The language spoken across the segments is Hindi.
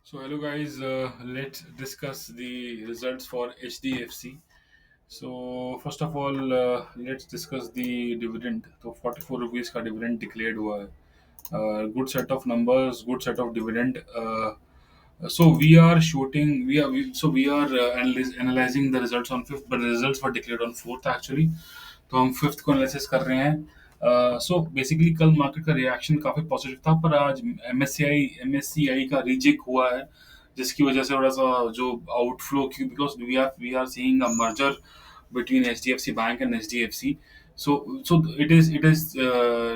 So hello guys, let's discuss the results for HDFC. So first of all, let's discuss the dividend. तो 44 rupees का dividend declared हुआ है. Good set of numbers, good set of dividend. So we are shooting. We are analyzing the results on fifth, but the results were declared on fourth actually. तो हम फिफ्थ को एनालिसिस कर रहे हैं. सो बेसिकली कल मार्केट का रिएक्शन काफी पॉजिटिव था, पर आज एमएससीआई का रिजेक्ट हुआ है, जिसकी वजह से थोड़ा सा जो आउटफ्लो की, because we are seeing a merger between HDFC Bank and HDFC. So it is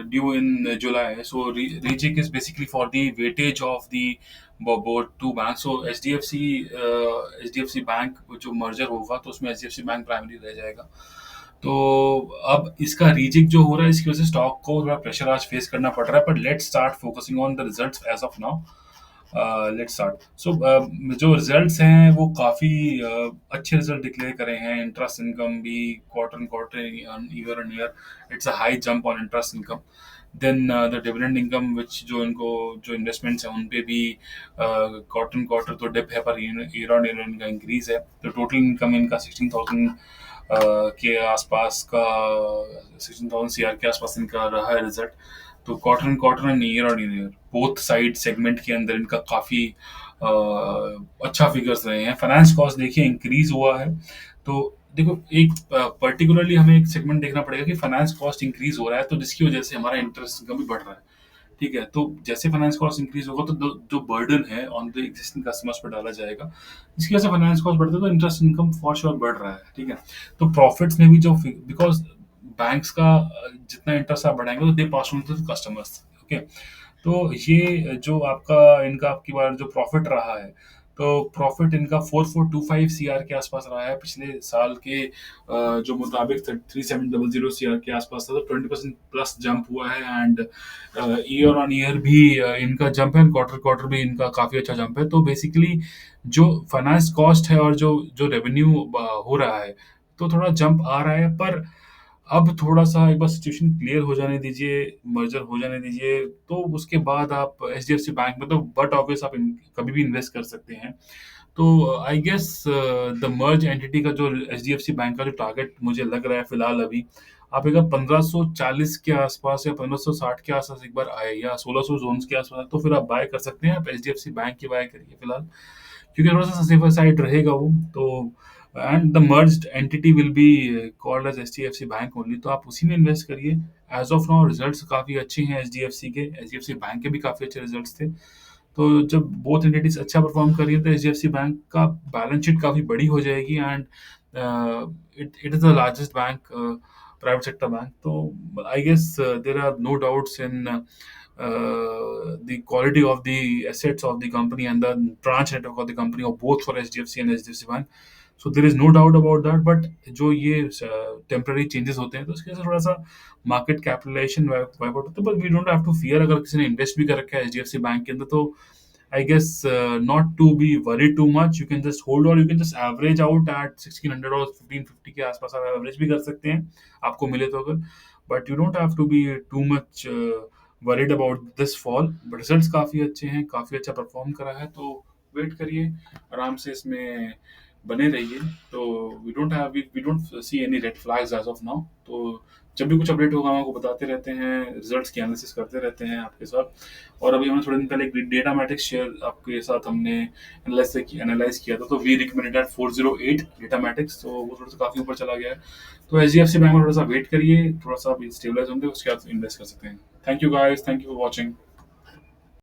due in July. So rejig is basically for the weightage of the both two banks. So HDFC Bank जो merger होगा तो उसमें HDFC Bank प्राइमरी रह जाएगा. तो अब इसका रीजिक जो हो रहा है, इसकी वजह से स्टॉक को थोड़ा प्रेशर आज फेस करना पड़ रहा है, पर let's start focusing on the results as of now. Let's start. So जो रिजल्ट्स हैं वो काफ़ी अच्छे रिजल्ट डिक्लेयर करे हैं. इंटरेस्ट इनकम भी quarter and quarter, year and year, it's a high jump on interest income. Then the dividend income which जो इन्वेस्टमेंट्स हैं उन पे भी क्वार्टर एंड क्वार्टर तो डिप है, पर ईयर ऑन ईयर इनका इंक्रीज है. तो टोटल इनकम इनका 16,000 के आसपास का, 16,000 सीआर के आसपास इनका रहा है रिजल्ट. तो quarter and year both side segment के अंदर इनका काफ़ी अच्छा फिगर्स रहे हैं. फाइनेंस कॉस्ट देखिए इंक्रीज हुआ है. तो देखो, एक पर्टिकुलरली हमें एक सेगमेंट देखना पड़ेगा कि फाइनेंस कॉस्ट इंक्रीज हो रहा है, तो जिसकी वजह से हमारा इंटरेस्ट इनकम भी बढ़ रहा है. ठीक है, तो जैसे फाइनेंस कॉस्ट इंक्रीज होगा तो जो बर्डन है ऑन द एग्जिस्टिंग कस्टमर्स पर डाला जाएगा, इसकी वजह से फाइनेंस कॉस्ट बढ़ता है, तो इंटरेस्ट इनकम फॉर श्योर बढ़ रहा है. ठीक है, तो प्रॉफिट्स में भी जो, बिकॉज बैंक्स का जितना इंटरेस्ट आप बढ़ाएंगे तो they pass on to customers. Okay, तो ये जो आपका इनका आपकी बार जो प्रॉफिट रहा है, तो प्रॉफिट इनका 4425 सीआर के आसपास रहा है पिछले साल के जो मुताबिक 3700 सीआर के आसपास था. तो 20% प्लस जंप हुआ है. एंड ईयर ऑन ईयर भी इनका जंप है, क्वार्टर क्वार्टर भी इनका काफ़ी अच्छा जंप है. तो बेसिकली जो फाइनेंस कॉस्ट है और जो जो रेवेन्यू हो रहा है, तो थोड़ा जंप आ रहा है. पर अब थोड़ा-सा एक बार सिचुएशन क्लियर हो जाने दीजिए, मर्जर हो जाने दीजिए, तो उसके बाद आप एचडीएफसी बैंक में तो बट ऑब्वियस आप कभी भी इन्वेस्ट कर सकते हैं. तो I guess the merge entity का जो एचडीएफसी बैंक का जो टारगेट मुझे लग रहा है फिलहाल अभी, आप अगर 1540 के आसपास या 1560 के आसपास एक बार आए, या 1600 जोन्स के आसपास, तो फिर आप बाय कर सकते हैं. आप एचडीएफसी बैंक की बाय करिए फिलहाल, क्योंकि थोड़ा-सा सेफर साइड रहेगा वो. तो and the merged entity will be called as HDFC Bank only, तो आप उसी में इन्वेस्ट करिए. एज ऑफ नाउ रिजल्ट्स काफ़ी अच्छे हैं एचडीएफसी के, एचडीएफसी बैंक के भी काफ़ी अच्छे रिजल्ट्स थे. तो जब बोथ एंटिटीज अच्छा परफॉर्म कर रही है, तो एचडीएफसी बैंक का बैलेंस शीट काफ़ी बड़ी हो जाएगी. And it it is the largest bank, private sector bank. तो I guess there are no doubts in the quality of the assets of the company and the branch network of the company, or both for HDFC and HDFC Bank. So there is no doubt about that. But जो ये टेम्पररी चेंजेस होते हैं, तो उसके वजह से थोड़ा सा मार्केट कैपिटलाइजेशन वाइप आउट होता है. But we don't have to fear. अगर किसी ने इन्वेस्ट भी कर रखा है एचडीएफसी बैंक के अंदर, तो I guess not to be worry too much. You can just hold, और you can just average out at 1600 और 1550 के आसपास आप एवरेज भी कर सकते हैं, आपको मिले तो. अगर, but you don't have to be too much worried about this fall. But results काफ़ी अच्छे हैं, काफ़ी अच्छा परफॉर्म करा है. तो वेट करिए, आराम से इसमें बने रहिए. तो we don't see any red flags as of now. तो जब भी कुछ अपडेट होगा हम आपको बताते रहते हैं, रिजल्ट्स की एनालिसिस करते रहते हैं आपके साथ. और अभी हमने थोड़े दिन पहले एक डेटा मैट्रिक्स शेयर आपके साथ हमने एनालाइज किया था. तो वी रिकमेंडेड 408 डेटा मैट्रिक्स, तो वो थोड़ा सा काफ़ी ऊपर चला गया है. तो H D F C Bank में थोड़ा सा वेट करिए, थोड़ा सा स्टेबलाइज होंगे, उसके बाद इन्वेस्ट कर सकते हैं. Thank you guys, thank you for watching.